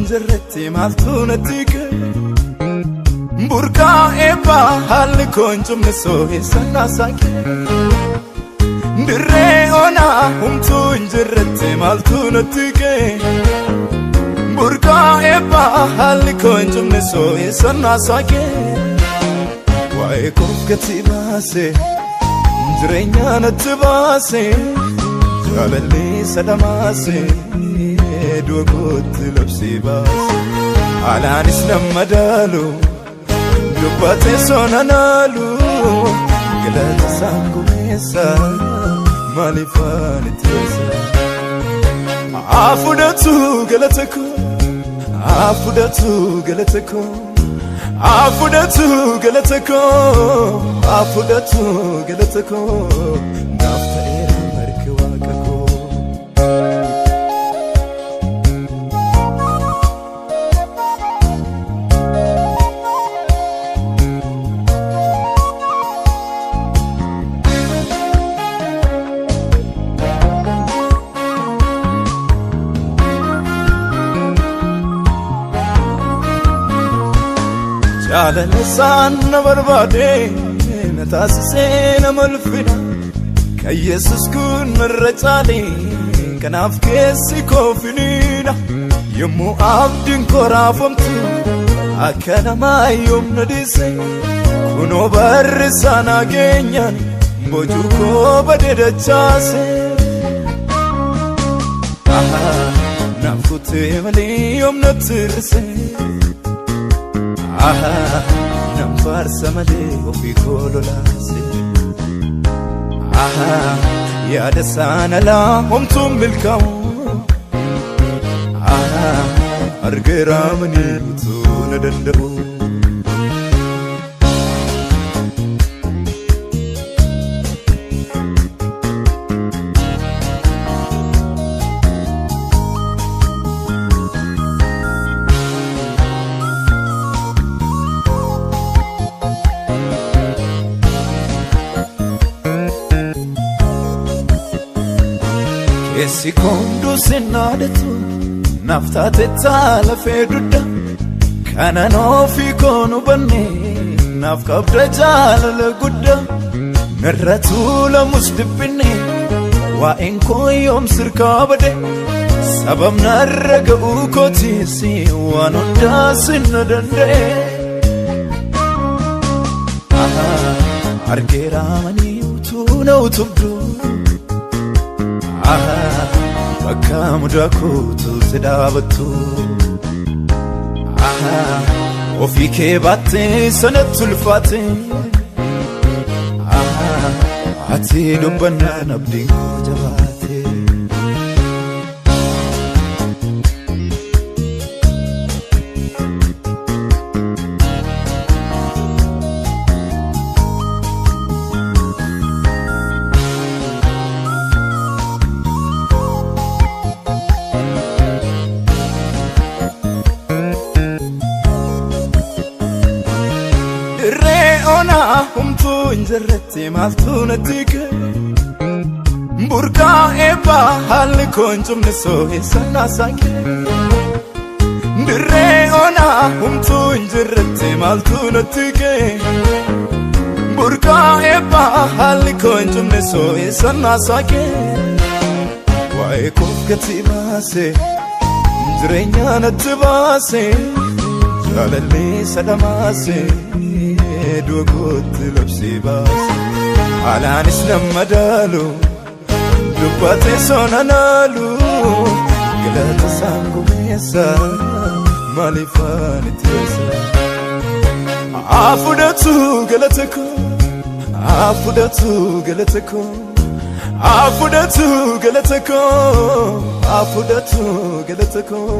injirretti maaltu natti burqaa eebbaa haalli koonjumne soohessanaa saaqee dirree onaa humtuu injirretti maaltu natti burqaa eebbaa haalli koonjumne soohessanaa saaqee waa'ee koof gatii baase jireenyaa natti baase jaalallee sadamaase du'a kootti labsii baase alaanis nama daalu dubbate sonanaalu galata sangumeessa maaliifaan itteessa afudhatu galata koo afudhatu galata koo afudhatu galata koo afudhatu galata koo naaf ta'eera marke waaqa koo jaalalaasaan na barbaade na taasisee nama ulfina kan Yesus kun narra caale kanaaf keessi koo finiina yommuu abdiin koo raafamtu akka namaa yoom na dhiise kunoo barri isaa nageenyaan boojuu koo badee dachaase naaf kutee malee yoom na tirse nam farsa malee ofii koo lolaase yaada sana laa homtuun milkaa'u argeera manii utuu na danda'u Esi kondo senadatu naftate tala fedudda kana no fi konu banne nafkabda jala gudda narratula musdibne wa enko yom sirkabade sabab narraga ukoti si wanunda sinadande argera mani utuna utubdu bakka mudaa kootu sidaabatu ofii kee baattee sanatti ulfaate ati dubbannaan abdiin koo jabaate humtuu injirretti maaltu natti burqaa eebbaa haalli koonjumne soohessanaa saaqee dirree onaa humtuu injirretti maaltu natti burqaa eebbaa haalli koonjumne soohessanaa saaqee waa'ee koof gatii baase jireenyaa natti baase jaalallee sadamaase du'a kootti labsii baase alaanis nama daalu dubbate sonanaalu galata sangumeessa maaliifaan itteessa afudhatu galata koo afudhatu galata koo afudhatu galata koo afudhatu galata koo